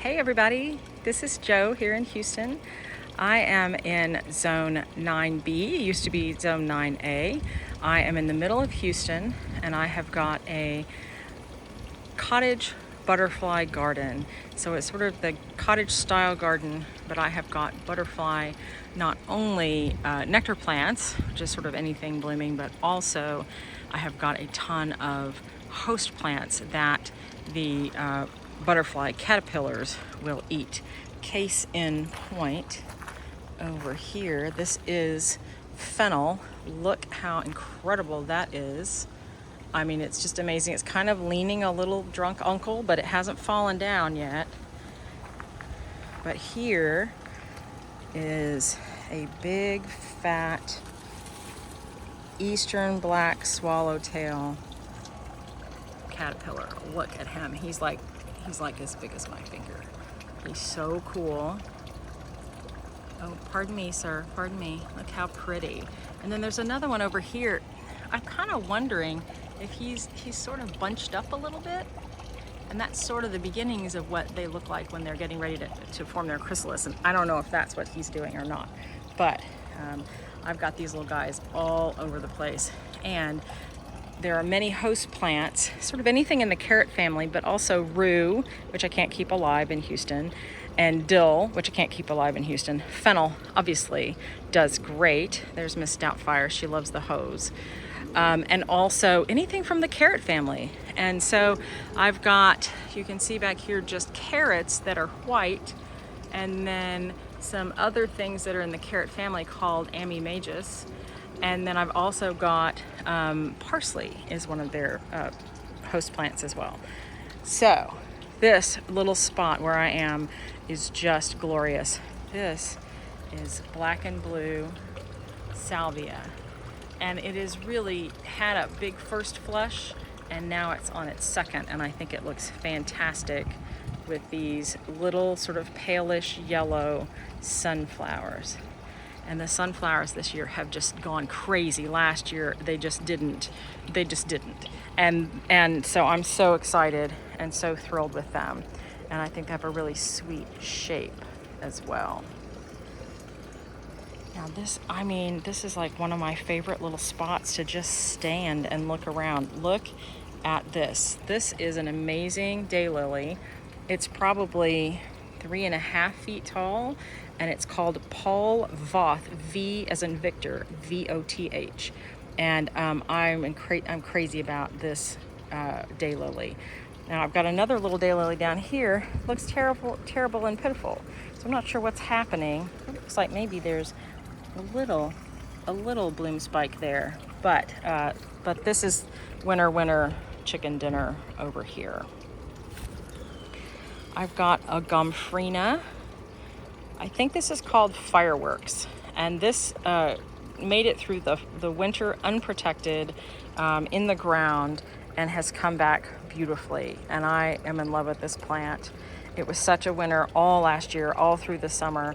Hey everybody, this is Joe here in Houston. I am in Zone 9B, it used to be Zone 9A. I am in the middle of Houston and I have got a cottage butterfly garden. So it's sort of the cottage style garden, but I have got butterfly, not only nectar plants, which is sort of anything blooming, but also I have got a ton of host plants that the butterfly caterpillars will eat. Case in point, over here, this is fennel. Look how incredible that is. I mean, it's just amazing. It's kind of leaning a little drunk uncle, but it hasn't fallen down yet. But here is a big, fat, eastern black swallowtail caterpillar. Look at him. He's like as big as my finger. He's so cool. Oh, pardon me, sir. Pardon me. Look how pretty. And then there's another one over here. I'm kind of wondering if he's sort of bunched up a little bit. And that's sort of the beginnings of what they look like when they're getting ready to form their chrysalis. And I don't know if that's what he's doing or not. But I've got these little guys all over the place. And there are many host plants, sort of anything in the carrot family, but also rue, which I can't keep alive in Houston, and dill, which I can't keep alive in Houston. Fennel, obviously, does great. There's Miss Doubtfire, she loves the hose. And also anything from the carrot family. And so I've got, you can see back here, just carrots that are white, and then some other things that are in the carrot family called Amimagus. And then I've also got parsley is one of their host plants as well. So this little spot where I am is just glorious. This is black and blue salvia. And it has really had a big first flush, and now it's on its second. And I think it looks fantastic with these little sort of palish yellow sunflowers. And the sunflowers this year have just gone crazy. Last year they just didn't. And so I'm so excited and so thrilled with them. And I think they have a really sweet shape as well. Now this is like one of my favorite little spots to just stand and look around. Look at this. This is an amazing daylily. It's probably 3.5 feet tall, and it's called Paul Voth, V as in Victor, V-O-T-H. And I'm crazy about this daylily. Now I've got another little daylily down here. Looks terrible and pitiful. So I'm not sure what's happening. It looks like maybe there's a little bloom spike there. But this is winter chicken dinner over here. I've got a gomphrena. I think this is called Fireworks, and this made it through the winter unprotected in the ground and has come back beautifully, and I am in love with this plant. It was such a winner all last year, all through the summer.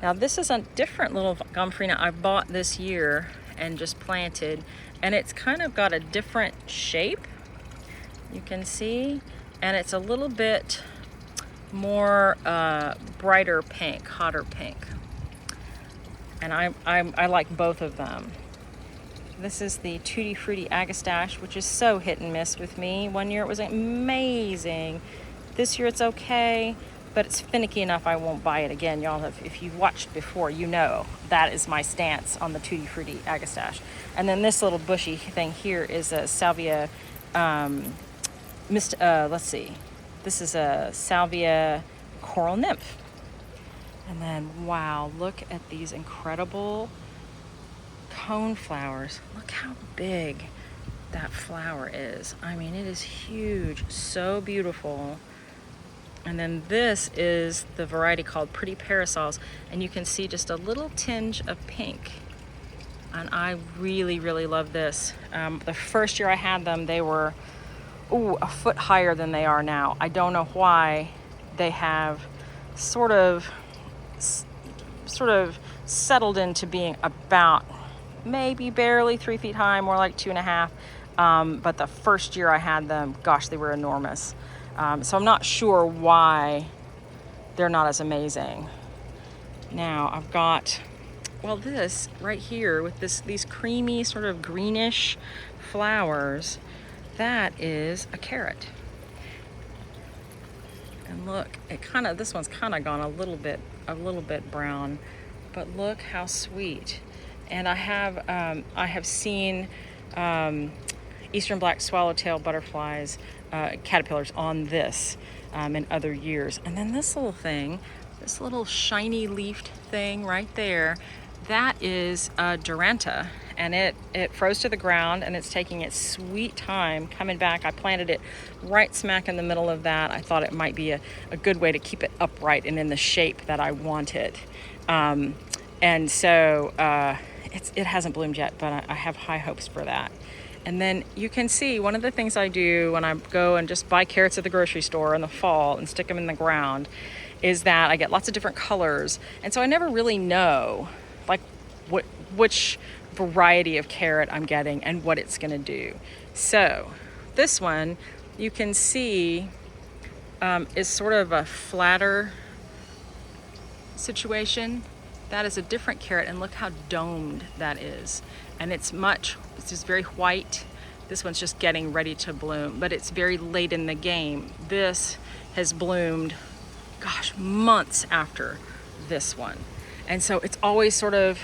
Now this is a different little gomphrena I bought this year and just planted, and it's kind of got a different shape, you can see, and it's a little bit more brighter pink, hotter pink, and I like both of them. This is the Tutti Frutti Agastache, which is so hit and miss with me. One year it was amazing. This year it's okay, but it's finicky enough I won't buy it again. Y'all have, if you've watched before, you know that is my stance on the Tutti Frutti Agastache. And then this little bushy thing here is a salvia. Let's see. This is a salvia coral nymph. And then, wow, look at these incredible coneflowers. Look how big that flower is. I mean, it is huge, so beautiful. And then this is the variety called Pretty Parasols, and you can see just a little tinge of pink. And I really, really love this. The first year I had them, they were a foot higher than they are now. I don't know why. They have sort of settled into being about maybe barely 3 feet high, more like 2.5. But the first year I had them, gosh, they were enormous. So I'm not sure why they're not as amazing. Now I've got, well, this right here with these creamy sort of greenish flowers, that is a carrot. And look, this one's kind of gone a little bit brown, but look how sweet. And I have seen eastern black swallowtail butterflies, caterpillars on this in other years. And then this little thing, this little shiny leafed thing right there, that is Duranta, and it froze to the ground, and it's taking its sweet time coming back. I planted it right smack in the middle of that. I thought it might be a good way to keep it upright and in the shape that I want it. And so it hasn't bloomed yet, but I have high hopes for that. And then you can see one of the things I do when I go and just buy carrots at the grocery store in the fall and stick them in the ground is that I get lots of different colors. And so I never really know like which variety of carrot I'm getting and what it's going to do. So this one you can see is sort of a flatter situation. That is a different carrot, and look how domed that is. And it's just very white. This one's just getting ready to bloom, but it's very late in the game. This has bloomed, gosh, months after this one. And so it's always sort of,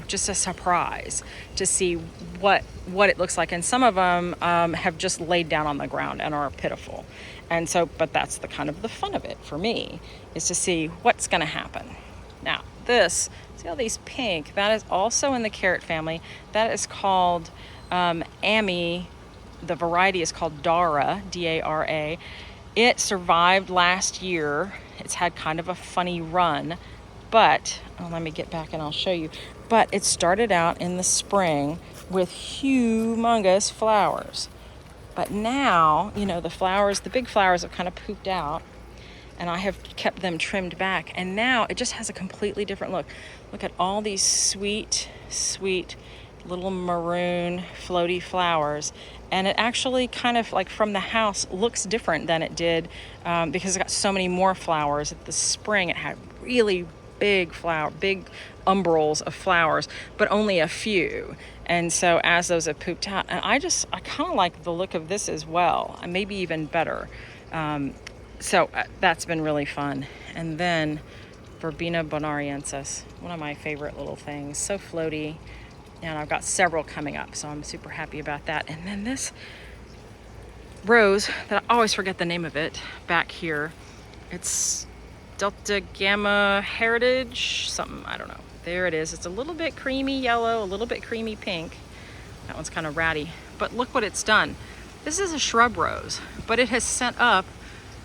just a surprise to see what it looks like. And some of them have just laid down on the ground and are pitiful. And so, but that's the kind of the fun of it for me, is to see what's going to happen. Now, see all these pink, that is also in the carrot family. That is called Amy. The variety is called Dara, D-A-R-A. It survived last year. It's had kind of a funny run, but let me get back and I'll show you. But it started out in the spring with humongous flowers. But now, the big flowers have kind of pooped out, and I have kept them trimmed back. And now it just has a completely different look. Look at all these sweet, sweet little maroon floaty flowers. And it actually kind of like from the house looks different than it did because it's got so many more flowers. At the spring, it had really big umbrels of flowers, but only a few. And so as those have pooped out, and I kind of like the look of this as well, and maybe even better. So that's been really fun. And then Verbena bonariensis, one of my favorite little things, so floaty. And I've got several coming up, so I'm super happy about that. And then this rose that I always forget the name of it back here, it's Delta Gamma Heritage, something, I don't know. There it is. It's a little bit creamy yellow, a little bit creamy pink. That one's kind of ratty, but look what it's done. This is a shrub rose, but it has sent up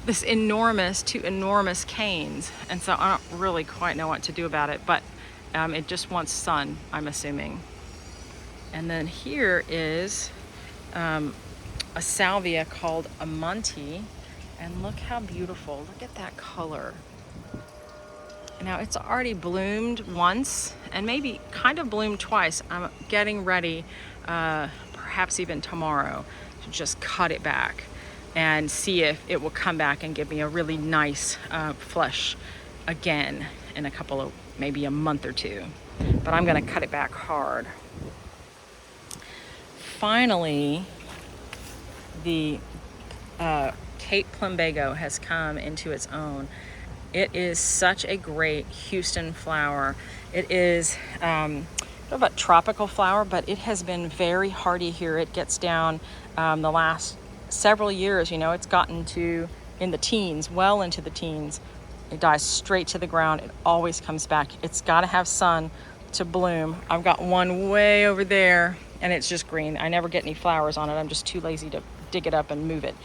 this enormous canes, and so I don't really quite know what to do about it, but it just wants sun, I'm assuming. And then here is a salvia called Amante, and look how beautiful. Look at that color. Now it's already bloomed once and maybe kind of bloomed twice. I'm getting ready, perhaps even tomorrow, to just cut it back and see if it will come back and give me a really nice flush again in maybe a month or two. But I'm gonna cut it back hard. Finally, the Cape Plumbago has come into its own. It is such a great Houston flower. It is a tropical flower, but it has been very hardy here. It gets down the last several years, it's gotten in the teens, well into the teens. It dies straight to the ground. It always comes back. It's got to have sun to bloom. I've got one way over there, and it's just green. I never get any flowers on it. I'm just too lazy to dig it up and move it.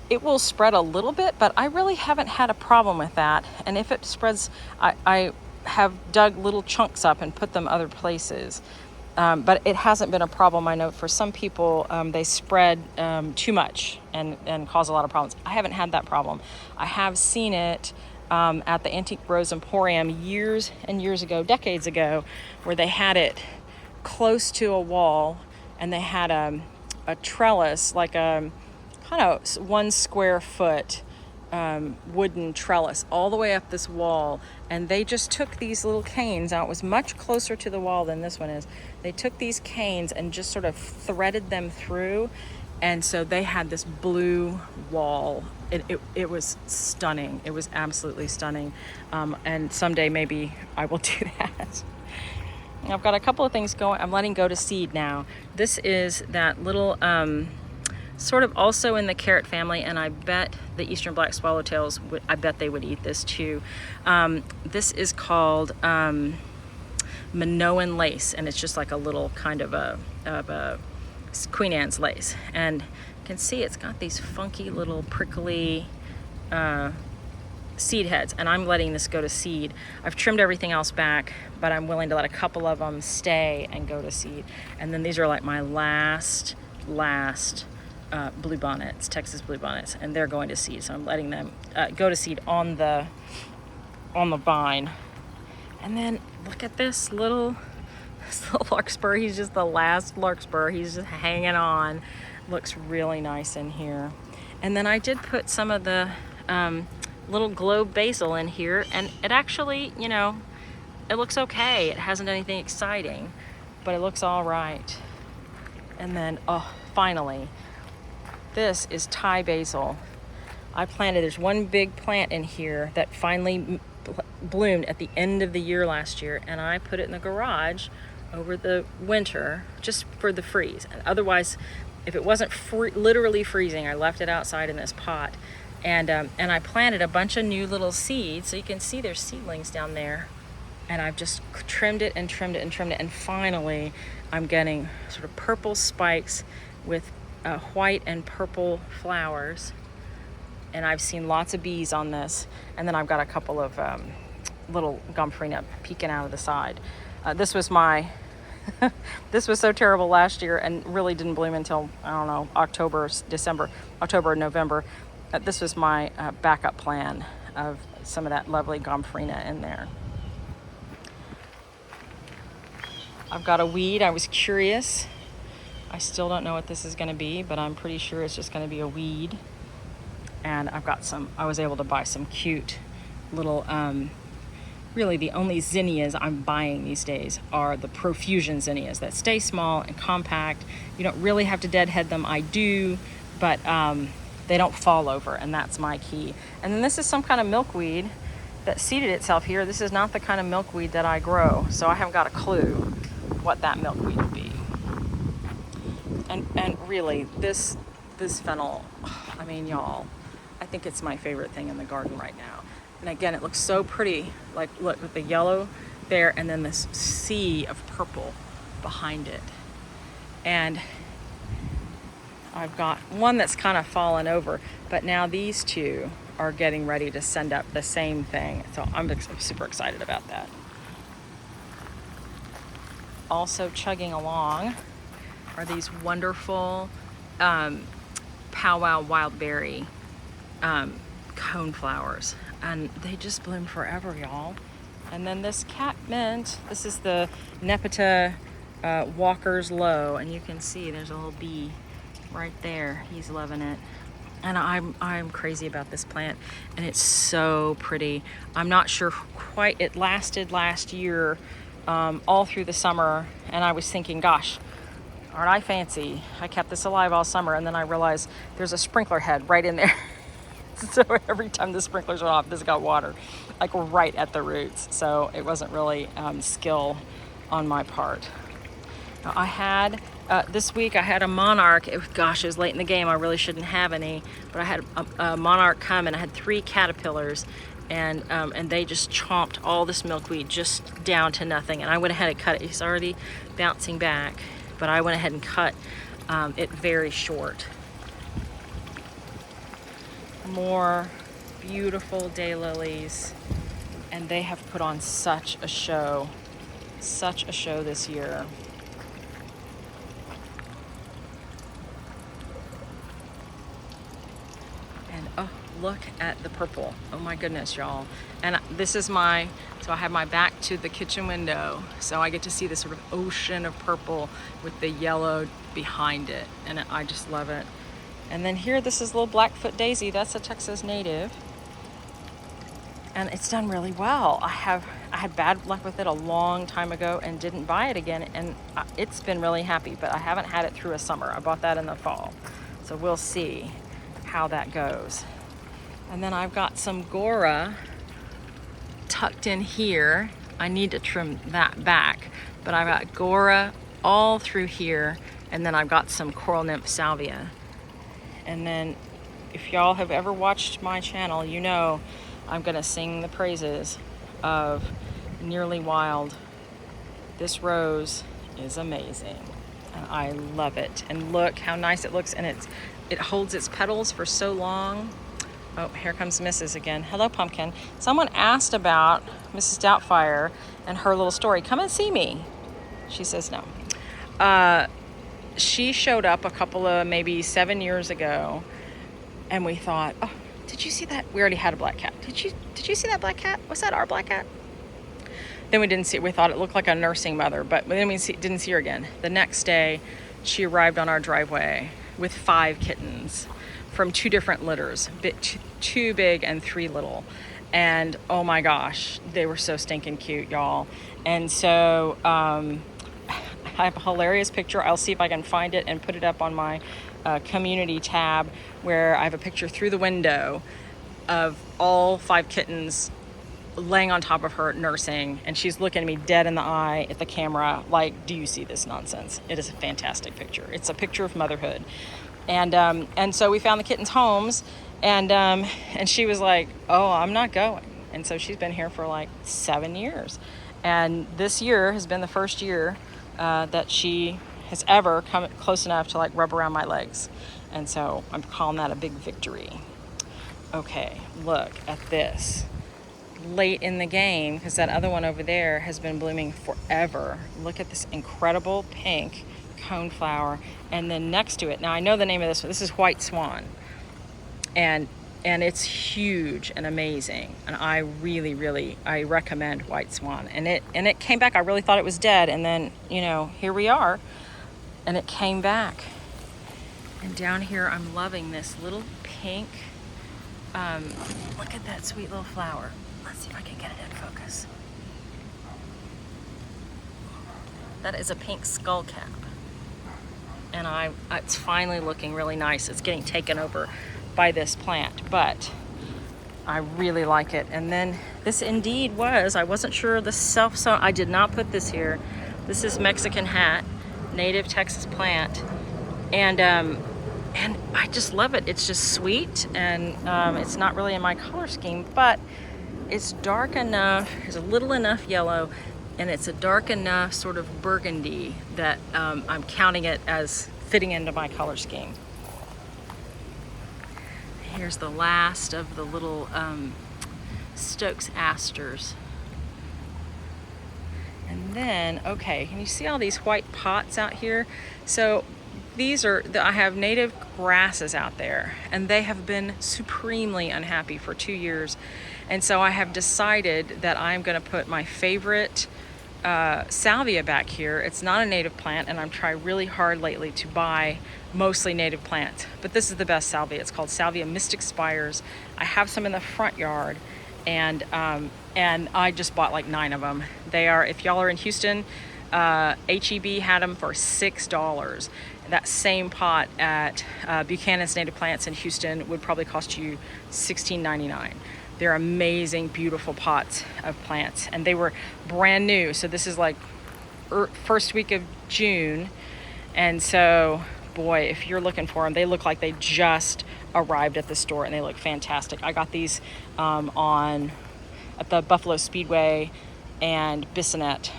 It will spread a little bit, but I really haven't had a problem with that. And if it spreads, I have dug little chunks up and put them other places. But it hasn't been a problem. I know for some people, they spread too much and cause a lot of problems. I haven't had that problem. I have seen it at the Antique Rose Emporium years and years ago, decades ago, where they had it close to a wall, and they had a trellis, like a kind of 1 square foot wooden trellis all the way up this wall, and they just took these little canes. Now it was much closer to the wall than this one is. They took these canes and just sort of threaded them through, and so they had this blue wall. It was stunning. It was absolutely stunning. And someday maybe I will do that. I've got a couple of things going. I'm letting go to seed now. This is that little sort of also in the carrot family, and I bet the eastern black swallowtails I bet they would eat this too. This is called Minoan lace, and it's just like a little kind of a Queen Anne's lace. And you can see it's got these funky little prickly seed heads, and I'm letting this go to seed. I've trimmed everything else back, but I'm willing to let a couple of them stay and go to seed. And then these are like my last blue bonnets, Texas blue bonnets, and they're going to seed. So I'm letting them go to seed on the vine. And then look at this little larkspur. He's just the last larkspur. He's just hanging on. Looks really nice in here. And then I did put some of the little globe basil in here, and it actually, you know, it looks okay. It hasn't done anything exciting, but it looks all right. And then, oh, finally, this is Thai basil. I planted, there's one big plant in here that finally bloomed at the end of the year last year, and I put it in the garage over the winter just for the freeze. And otherwise, if it wasn't literally freezing, I left it outside in this pot. And I planted a bunch of new little seeds, so you can see there's seedlings down there. And I've just trimmed it and trimmed it and trimmed it, and finally I'm getting sort of purple spikes with white and purple flowers. And I've seen lots of bees on this. And then I've got a couple of little gomphrena peeking out of the side. This was this was so terrible last year and really didn't bloom until, I don't know, October, November. This was my backup plan of some of that lovely gomphrena in there. I've got a weed. I was curious. I still don't know what this is going to be, but I'm pretty sure it's just going to be a weed. And I've got I was able to buy some cute little, really the only zinnias I'm buying these days are the profusion zinnias that stay small and compact. You don't really have to deadhead them. I do, but they don't fall over, and that's my key. And then this is some kind of milkweed that seeded itself here. This is not the kind of milkweed that I grow, so I haven't got a clue what that milkweed would be. And really, this fennel, I mean, y'all, I think it's my favorite thing in the garden right now. And again, it looks so pretty. Like, look, with the yellow there, and then this sea of purple behind it. And I've got one that's kind of fallen over, but now these two are getting ready to send up the same thing. So I'm super excited about that. Also chugging along are these wonderful powwow wild berry coneflowers, and they just bloom forever, y'all. And then this cat mint, this is the Nepeta Walker's Low, and you can see there's a little bee right there. He's loving it. And I'm crazy about this plant, and it's so pretty. I'm not sure quite, it lasted last year all through the summer, and I was thinking, gosh, aren't I fancy? I kept this alive all summer, and then I realized there's a sprinkler head right in there. So every time the sprinklers went off, this got water, like right at the roots. So it wasn't really skill on my part. Now, I had, this week I had a monarch. Gosh, it was late in the game. I really shouldn't have any, but I had a monarch come, and I had 3 caterpillars, and they just chomped all this milkweed just down to nothing. And I went ahead and cut it. He's already bouncing back, but I went ahead and cut it very short. More beautiful daylilies, and they have put on such a show this year. And oh, look at the purple. Oh my goodness, y'all. And this is so I have my back to the kitchen window, so I get to see this sort of ocean of purple with the yellow behind it, and I just love it. And then here, this is little Blackfoot daisy. That's a Texas native. And it's done really well. I had bad luck with it a long time ago and didn't buy it again. And it's been really happy, but I haven't had it through a summer. I bought that in the fall. So we'll see how that goes. And then I've got some Gora tucked in here. I need to trim that back, but I've got Gora all through here. And then I've got some coral nymph salvia. And then if y'all have ever watched my channel, you know I'm gonna sing the praises of Nearly Wild. This rose is amazing and I love it. And look how nice it looks, and it holds its petals for so long. Oh, here comes Mrs. again. Hello, Pumpkin. Someone asked about Mrs. Doubtfire and her little story. Come and see me. She says no. She showed up a couple of maybe 7 years ago, and we thought, oh, did you see that? We already had a black cat. Did you see that black cat? Was that our black cat? Then we didn't see it. We thought it looked like a nursing mother, but then we didn't see her again. The next day, she arrived on our driveway with 5 kittens from 2 different litters, 2 big and 3 little. And oh my gosh, they were so stinking cute, y'all. And so I have a hilarious picture. I'll see if I can find it and put it up on my community tab, where I have a picture through the window of all 5 kittens laying on top of her nursing, and she's looking at me dead in the eye at the camera like, do you see this nonsense? It is a fantastic picture. It's a picture of motherhood. And so we found the kittens' homes, and she was like, oh, I'm not going. And so she's been here for like 7 years. And this year has been the first year that she has ever come close enough to like rub around my legs. And so I'm calling that a big victory. Okay, look at this. Late in the game, because that other one over there has been blooming forever. Look at this incredible pink coneflower. And then next to it, now I know the name of this one. This is White Swan. And it's huge and amazing. And I really I recommend White Swan. And it came back. I really thought it was dead. And then, you know, here we are. And it came back. And down here, I'm loving this little pink. Look at that sweet little flower. Let's see if I can get it in focus. That is a pink skullcap. And it's finally looking really nice. It's getting taken over by this plant, but I really like it. And then this indeed was, I wasn't sure the self-sown, I did not put this here. This is Mexican hat, native Texas plant. And I just love it. It's just sweet, and it's not really in my color scheme, but it's dark enough, there's a little enough yellow, and it's a dark enough sort of burgundy that I'm counting it as fitting into my color scheme. Here's the last of the little Stokes asters. And then, okay, can you see all these white pots out here? So these are, I have native grasses out there, and they have been supremely unhappy for 2 years. And so I have decided that I'm gonna put my favorite salvia back here. It's not a native plant, and I'm trying really hard lately to buy mostly native plants. But this is the best salvia. It's called Salvia Mystic Spires. I have some in the front yard, and I just bought like 9 of them. They are, if y'all are in Houston, HEB had them for $6. That same pot at Buchanan's Native Plants in Houston would probably cost you $16.99. They're amazing, beautiful pots of plants, and they were brand new. So this is like first week of June, and so boy, if you're looking for them, they look like they just arrived at the store, and they look fantastic. I got these at the Buffalo Speedway and Bissonnet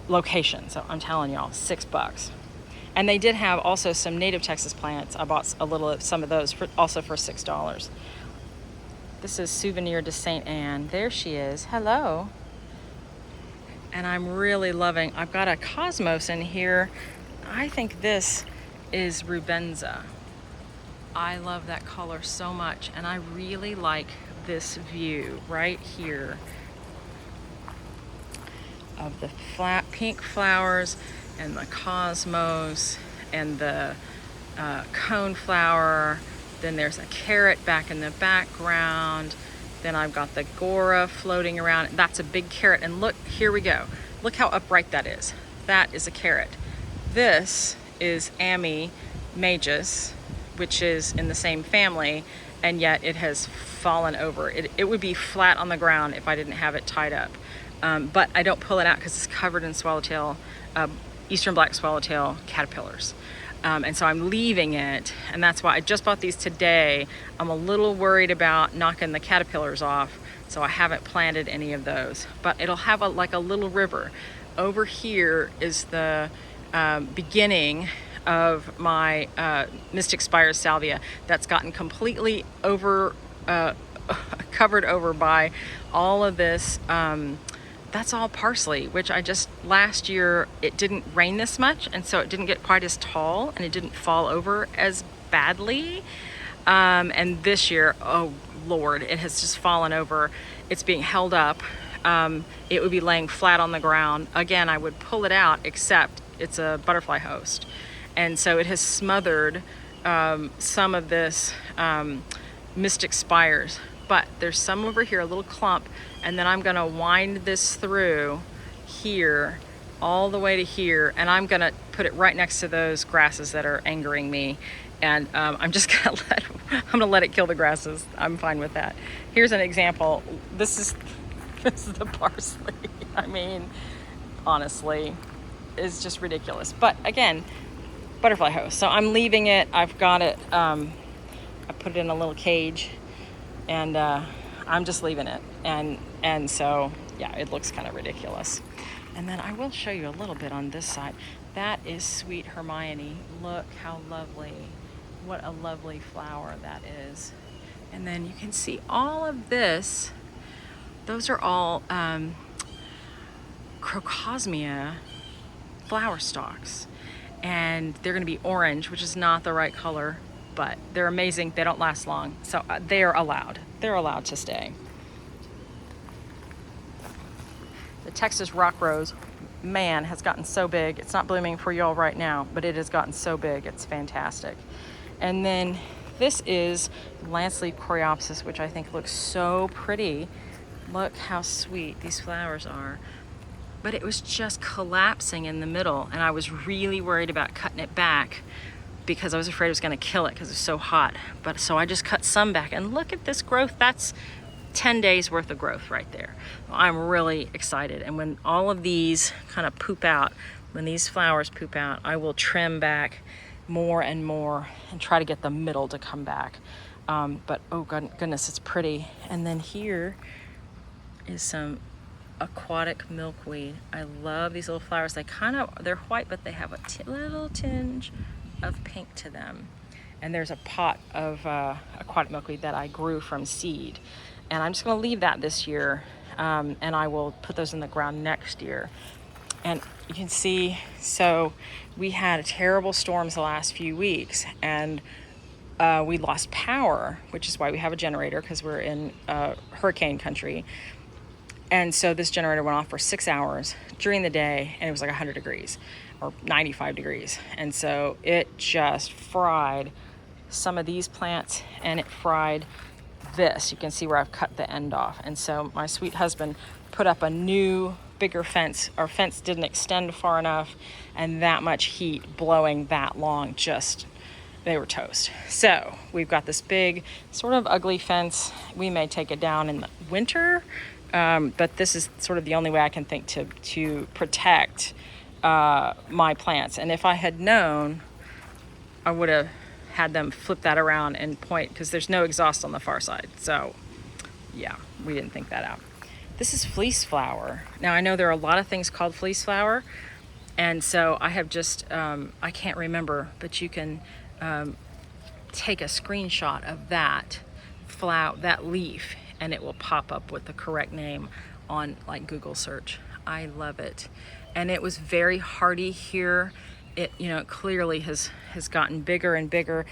location. So I'm telling y'all, $6. And they did have also some native Texas plants. I bought a little of some of those also for $6. This is Souvenir de Saint Anne. There she is. Hello. And I'm really loving, I've got a Cosmos in here. I think this is Rubenza. I love that color so much, and I really like this view right here of the flat pink flowers and the Cosmos and the coneflower. Then there's a carrot back in the background. Then I've got the gora floating around. That's a big carrot. And look, here we go. Look how upright that is. That is a carrot. This is Ami Magus, which is in the same family, and yet it has fallen over. It would be flat on the ground if I didn't have it tied up. But I don't pull it out because it's covered in swallowtail, eastern black swallowtail caterpillars. And so I'm leaving it, and that's why I just bought these today. I'm a little worried about knocking the caterpillars off, so I haven't planted any of those. But it'll have like a little river. Over here is the beginning of my Mystic Spires salvia that's gotten completely covered over by all of this. That's all parsley, which I just, last year, it didn't rain this much, and so it didn't get quite as tall, and it didn't fall over as badly. And this year, oh Lord, it has just fallen over. It's being held up. It would be laying flat on the ground. Again, I would pull it out, except it's a butterfly host. And so it has smothered some of this Mystic Spires. But there's some over here, a little clump, and then I'm gonna wind this through here, all the way to here, and I'm gonna put it right next to those grasses that are angering me. And I'm just gonna let it kill the grasses. I'm fine with that. Here's an example. This is the parsley. I mean, honestly, it's just ridiculous. But again, butterfly host. So I'm leaving it. I've got it. I put it in a little cage. And I'm just leaving it, and so yeah, it looks kind of ridiculous. And then I will show you a little bit on this side. That is Sweet Hermione. Look how lovely, what a lovely flower that is. And then you can see all of this. Those are all Crocosmia flower stalks, and they're going to be orange, which is not the right color. But they're amazing. They don't last long. So they're allowed. They're allowed to stay. The Texas rock rose, man, has gotten so big. It's not blooming for y'all right now, but it has gotten so big. It's fantastic. And then this is Lanceleaf coreopsis, which I think looks so pretty. Look how sweet these flowers are. But it was just collapsing in the middle, and I was really worried about cutting it back, because I was afraid it was going to kill it because it's so hot. But so I just cut some back, and look at this growth. That's 10 days worth of growth right there. I'm really excited. And when all of these kind of poop out, when these flowers poop out, I will trim back more and more and try to get the middle to come back. But oh goodness, it's pretty. And then here is some aquatic milkweed. I love these little flowers. They're white, but they have a little tinge of pink to them. And there's a pot of aquatic milkweed that I grew from seed, and I'm just going to leave that this year, and I will put those in the ground next year. And you can see, so we had terrible storms the last few weeks, and we lost power, which is why we have a generator, because we're in hurricane country. And so this generator went off for 6 hours during the day, and it was like 100 degrees or 95 degrees. And so it just fried some of these plants, and it fried this. You can see where I've cut the end off. And so my sweet husband put up a new, bigger fence. Our fence didn't extend far enough, and that much heat blowing that long, they were toast. So we've got this big, sort of ugly fence. We may take it down in the winter, but this is sort of the only way I can think to protect my plants. And if I had known, I would have had them flip that around and point, because there's no exhaust on the far side. So yeah, we didn't think that out. This is fleece flower. Now I know there are a lot of things called fleece flower, and so I have just, I can't remember, but you can take a screenshot of that leaf, and it will pop up with the correct name on like Google search. I love it. And it was very hardy here. It, it clearly has gotten bigger and bigger.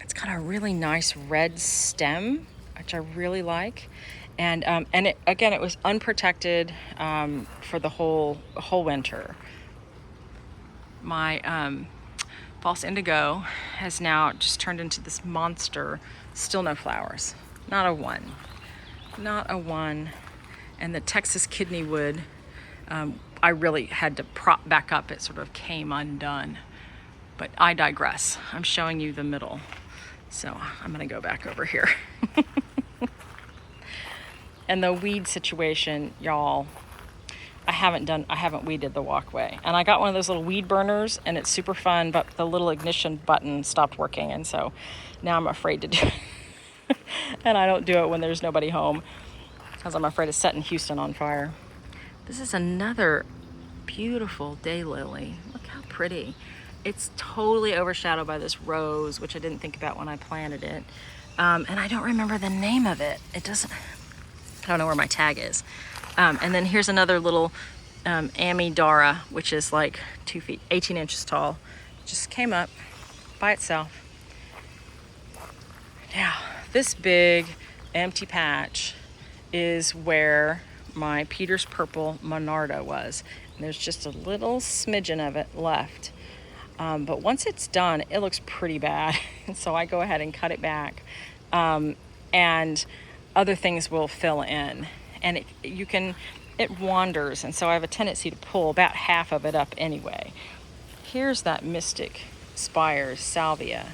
It's got a really nice red stem, which I really like. And it was unprotected for the whole winter. My false indigo has now just turned into this monster. Still no flowers. Not a one. Not a one. And the Texas kidney wood, I really had to prop back up. It sort of came undone. But I digress. I'm showing you the middle. So I'm gonna go back over here. And the weed situation, y'all, I haven't weeded the walkway. And I got one of those little weed burners, and it's super fun, but the little ignition button stopped working, and so now I'm afraid to do it. And I don't do it when there's nobody home, because I'm afraid of setting Houston on fire. This is another beautiful daylily. Look how pretty. It's totally overshadowed by this rose, which I didn't think about when I planted it. And I don't remember the name of it. I don't know where my tag is. And then here's another little Amidara, which is like 2 feet, 18 inches tall. Just came up by itself. Now, this big empty patch is where my Peter's Purple Monarda was. And there's just a little smidgen of it left. But once it's done, it looks pretty bad. And so I go ahead and cut it back. And other things will fill in. And it wanders. And so I have a tendency to pull about half of it up anyway. Here's that Mystic Spires salvia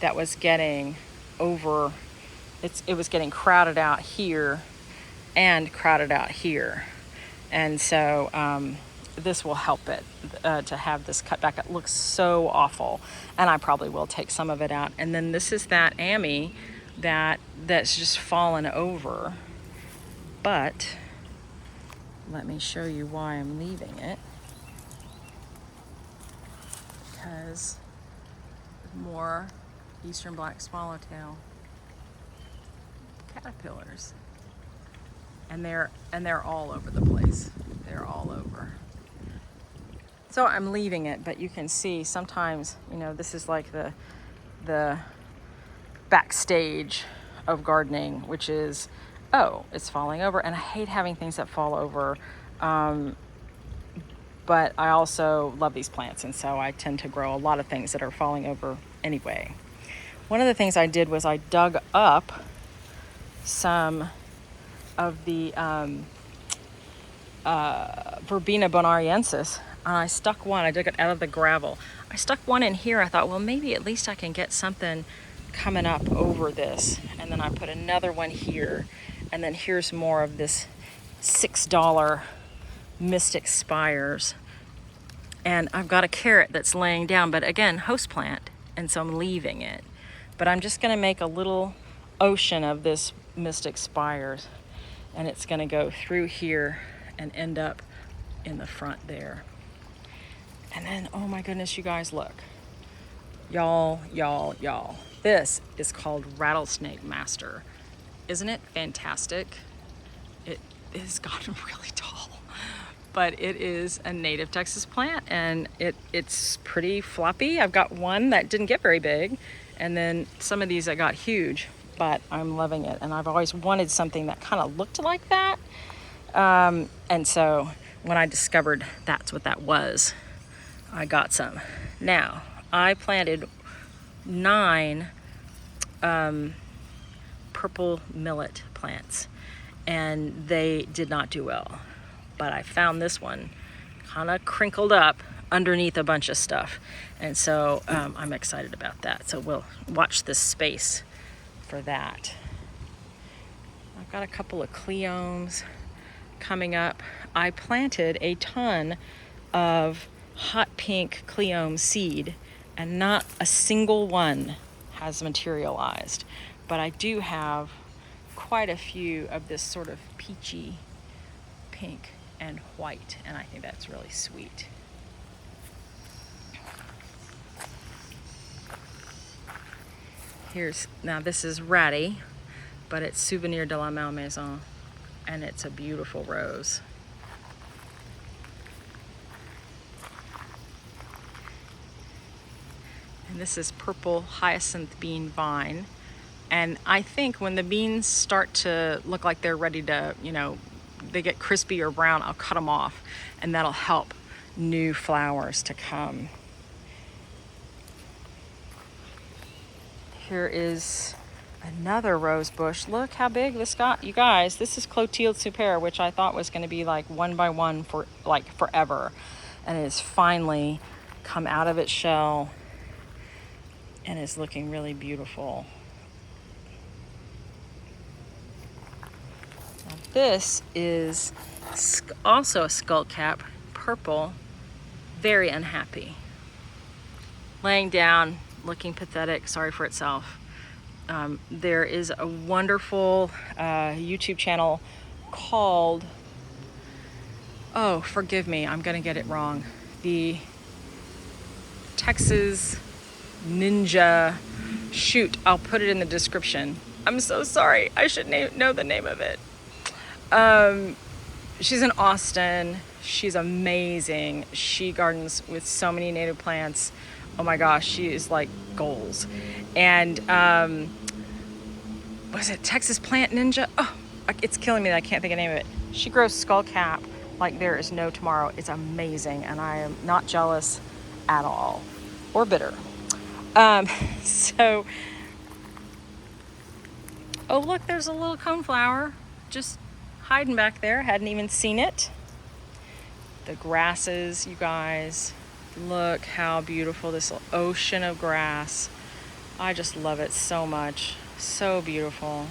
that was getting it was getting crowded out here and crowded out here. And so this will help it to have this cut back. It looks so awful, and I probably will take some of it out. And then this is that Amy that's just fallen over. But let me show you why I'm leaving it. Because more eastern black swallowtail caterpillars. And they're all over the place. They're all over. So I'm leaving it, but you can see sometimes, this is like the backstage of gardening, which is, it's falling over. And I hate having things that fall over. But I also love these plants, and so I tend to grow a lot of things that are falling over anyway. One of the things I did was I dug up some of the Verbena bonariensis, and I stuck one. I dug it out of the gravel. I stuck one in here. I thought, well, maybe at least I can get something coming up over this. And then I put another one here, and then here's more of this $6 Mystic Spires. And I've got a carrot that's laying down, but again, host plant, and so I'm leaving it. But I'm just going to make a little ocean of this Mystic Spires, and it's going to go through here and end up in the front there. And then, oh my goodness, you guys, look. Y'all. This is called Rattlesnake Master. Isn't it fantastic? It has gotten really tall. But it is a native Texas plant, and it's pretty floppy. I've got one that didn't get very big, and then some of these that got huge, but I'm loving it. And I've always wanted something that kind of looked like that. And so when I discovered that's what that was, I got some. Now, I planted 9 purple millet plants, and they did not do well. But I found this one kind of crinkled up underneath a bunch of stuff. And so I'm excited about that. So we'll watch this space for that. I've got a couple of cleomes coming up. I planted a ton of hot pink cleome seed, and not a single one has materialized. But I do have quite a few of this sort of peachy pink and white, and I think that's really sweet. Now this is Ratty, but it's Souvenir de la Malmaison, and it's a beautiful rose. And this is Purple Hyacinth Bean Vine. And I think when the beans start to look like they're ready to, they get crispy or brown, I'll cut them off, and that'll help new flowers to come. Here is another rose bush. Look how big this got. You guys, this is Clotilde Super, which I thought was going to be like one by one for like forever. And it has finally come out of its shell and is looking really beautiful. Now, this is also a skullcap, purple, very unhappy. Laying down, looking pathetic, sorry for itself. There is a wonderful YouTube channel called, oh, forgive me, I'm gonna get it wrong. The Texas Ninja, shoot, I'll put it in the description. I'm so sorry, I should know the name of it. She's in Austin. She's amazing. She gardens with so many native plants. Oh my gosh, she is like goals. And was it Texas Plant Ninja? Oh, it's killing me that I can't think of the name of it. She grows skullcap like there is no tomorrow. It's amazing, and I am not jealous at all, or bitter. So, oh look, there's a little coneflower just hiding back there. Hadn't even seen it. The grasses, you guys. Look how beautiful this ocean of grass. I just love it so much. So beautiful.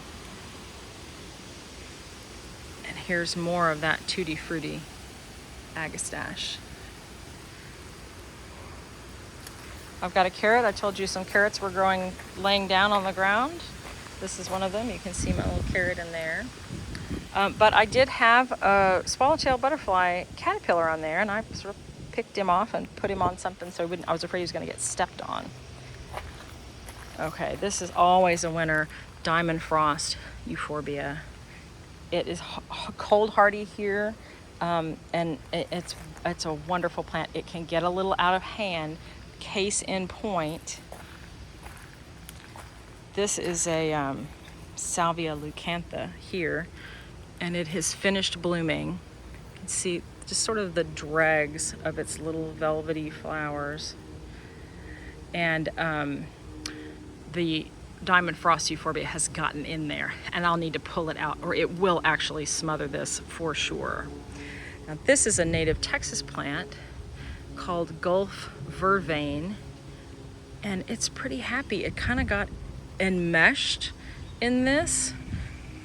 And here's more of that Tutti Frutti agastache. I've got a carrot. I told you some carrots were growing, laying down on the ground. This is one of them. You can see my little carrot in there. But I did have a swallowtail butterfly caterpillar on there, and I sort of picked him off and put him on something so I was afraid he was going to get stepped on. Okay, this is always a winner. Diamond Frost Euphorbia. It is cold hardy here, and it's a wonderful plant. It can get a little out of hand. Case in point, this is a Salvia leucantha here, and it has finished blooming. You can see just sort of the dregs of its little velvety flowers. And the Diamond Frost Euphorbia has gotten in there, and I'll need to pull it out, or it will actually smother this for sure. Now, this is a native Texas plant called Gulf Vervain, and it's pretty happy. It kind of got enmeshed in this,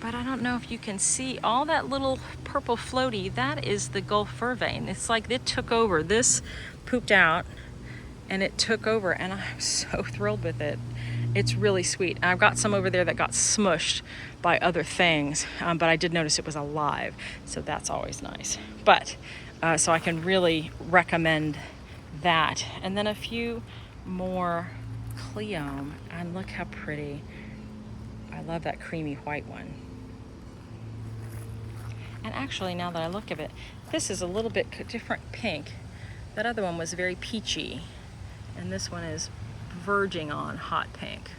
but I don't know if you can see all that little purple floaty. That is the Gulf Vervain. It's like it took over. This pooped out and it took over, and I'm so thrilled with it. It's really sweet. I've got some over there that got smushed by other things, but I did notice it was alive, so that's always nice. But so I can really recommend that. And then a few more Cleome, and look how pretty. I love that creamy white one. And actually, now that I look at it, this is a little bit different pink. That other one was very peachy, and this one is verging on hot pink.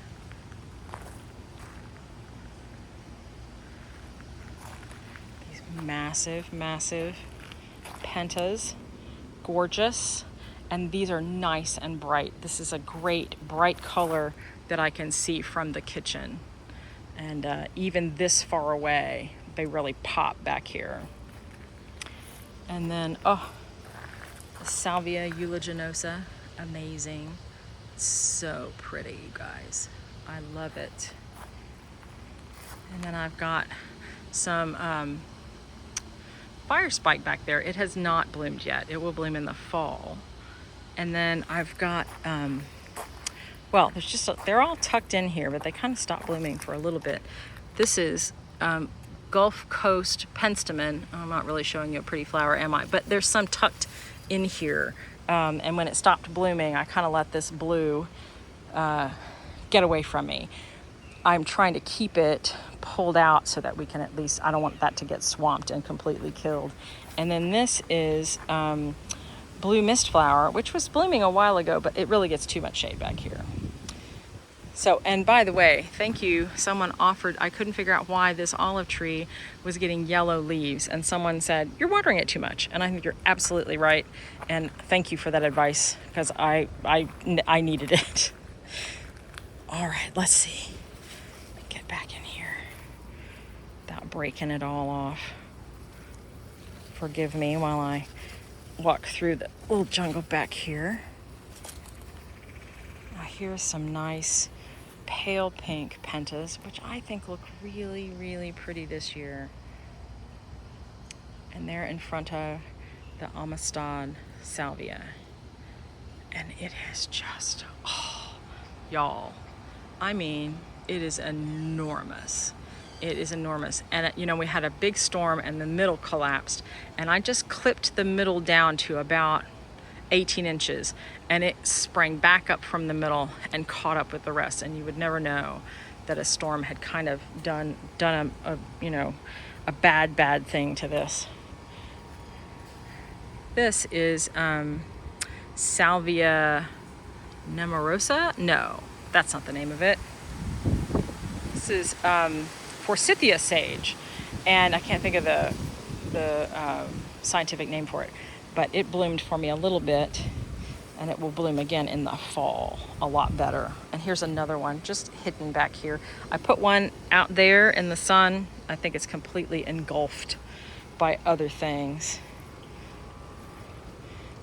These massive Pentas, gorgeous, and these are nice and bright. This is a great bright color that I can see from the kitchen, and even this far away they really pop back here. And then the Salvia uliginosa, amazing, so pretty, you guys. I love it. And then I've got some fire spike back there. It has not bloomed yet. It will bloom in the fall. And then I've got well, there's just they're all tucked in here, but they kind of stopped blooming for a little bit. This is Gulf Coast penstemon. I'm not really showing you a pretty flower, am I? But there's some tucked in here. And when it stopped blooming, I kind of let this blue get away from me. I'm trying to keep it pulled out so that we can at least, I don't want that to get swamped and completely killed. And then this is blue mist flower, which was blooming a while ago, but it really gets too much shade back here. So, and by the way, thank you. Someone offered, I couldn't figure out why this olive tree was getting yellow leaves, and someone said, you're watering it too much. And I think you're absolutely right. And thank you for that advice, because I needed it. All right, let's see. Get back in here without breaking it all off. Forgive me while I walk through the little jungle back here. Now here's some nice pale pink pentas, which I think look really, really pretty this year. And they're in front of the Amistad salvia. And it is just, oh, y'all, I mean, it is enormous. It is enormous. And you know, we had a big storm and the middle collapsed, and I just clipped the middle down to about 18 inches, and it sprang back up from the middle and caught up with the rest. And you would never know that a storm had kind of done a you know, a bad thing to this. This is Salvia nemorosa. No, that's not the name of it. This is forsythia sage, and I can't think of the scientific name for it, but it bloomed for me a little bit, and it will bloom again in the fall a lot better. And here's another one just hidden back here. I put one out there in the sun. I think it's completely engulfed by other things.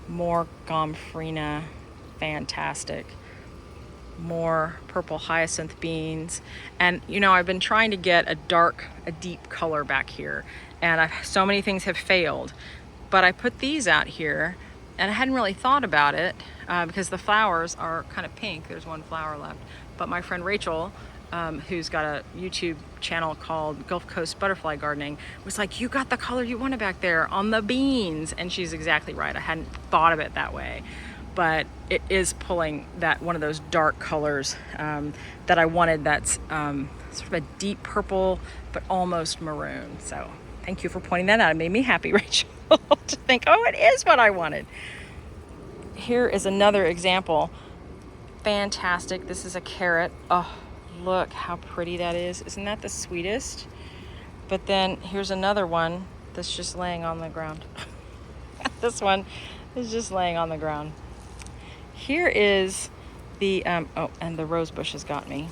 More gomphrena, fantastic. More purple hyacinth beans. And you know, I've been trying to get a deep color back here, and so many things have failed, but I put these out here and I hadn't really thought about it because the flowers are kind of pink. There's one flower left, but my friend Rachel, who's got a YouTube channel called Gulf Coast Butterfly Gardening, was like, you got the color you wanted back there on the beans. And she's exactly right. I hadn't thought of it that way, but it is pulling that one of those dark colors that I wanted. That's sort of a deep purple, but almost maroon. So thank you for pointing that out. It made me happy, Rachel, to think, oh, it is what I wanted. Here is another example. Fantastic. This is a carrot. Oh, look how pretty that is. Isn't that the sweetest? But then here's another one that's just laying on the ground. This one is just laying on the ground. Here is the, oh, and the rose bush has got me.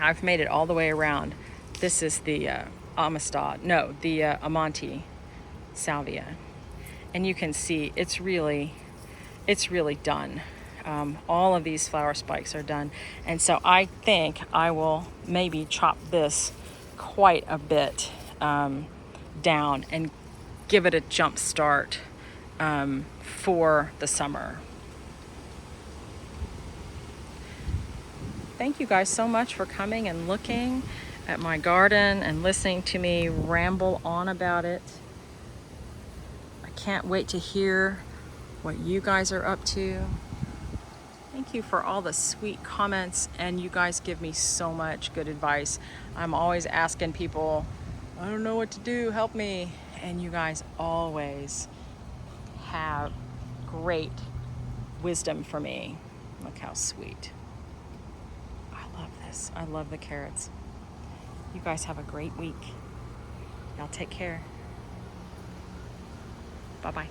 I've made it all the way around. This is the Amante salvia. And you can see it's really done. All of these flower spikes are done. And so I think I will maybe chop this quite a bit down and give it a jump start for the summer. Thank you guys so much for coming and looking at my garden and listening to me ramble on about it. I can't wait to hear what you guys are up to. Thank you for all the sweet comments, and you guys give me so much good advice. I'm always asking people, I don't know what to do, help me. And you guys always have great wisdom for me. Look how sweet. I love this. I love the carrots. You guys have a great week. Y'all take care. Bye-bye.